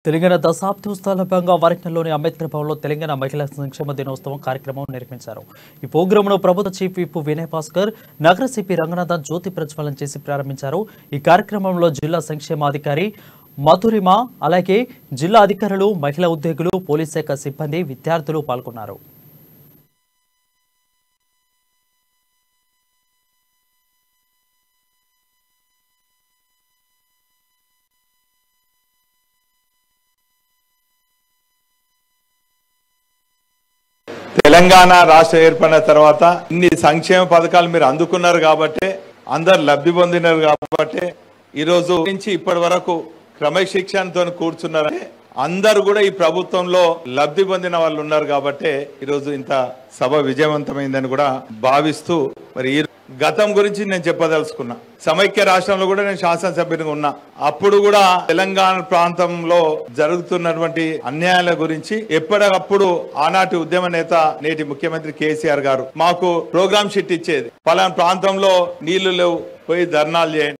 తెలంగాణ దశాబ్దోత్సవాల భాగంగా వరంగల్లోని అంబేద్కర్ భవన్లో తెలంగాణ మహిళా సంక్షేమ దినోత్సవం కార్యక్రమం నిర్వహించారు. ఈ ప్రోగ్రాంను ప్రభుత్వ చీఫ్ విప్ వినయ్ భాస్కర్, నగర సిపి రంగనాథన్ జ్యోతి ప్రజ్వలన చేసి ప్రారంభించారు. ఈ కార్యక్రమంలో జిల్లా సంక్షేమాధికారి మధురిమ, అలాగే జిల్లా అధికారులు, మహిళా ఉద్యోగులు, పోలీస్ శాఖ సిబ్బంది, విద్యార్థులు పాల్గొన్నారు. తెలంగాణ రాష్ట్ర ఏర్పడిన తర్వాత ఇన్ని సంక్షేమ పథకాలు మీరు అందుకున్నారు కాబట్టి, అందరు లబ్ధి పొందినారు కాబట్టి ఈరోజు నుంచి ఇప్పటి వరకు క్రమశిక్షణతో కూర్చున్నారంటే అందరూ కూడా ఈ ప్రభుత్వంలో లబ్ధి పొందిన వాళ్ళు ఉన్నారు కాబట్టి ఈరోజు ఇంత సభ విజయవంతమైందని కూడా భావిస్తూ, మరి ఈ గతం గురించి నేను చెప్పదలుచుకున్నా. సమైక్య రాష్ట్రంలో కూడా నేను శాసనసభ్యునిగా ఉన్నా. అప్పుడు కూడా తెలంగాణ ప్రాంతంలో జరుగుతున్నటువంటి అన్యాయాల గురించి ఎప్పటికప్పుడు ఆనాటి ఉద్యమ నేత, నేటి ముఖ్యమంత్రి కేసీఆర్ గారు మాకు ప్రోగ్రామ్ షీట్ ఇచ్చేది. పలానా ప్రాంతంలో నీళ్లు లేవు, పోయి ధర్నాలు చేయండి.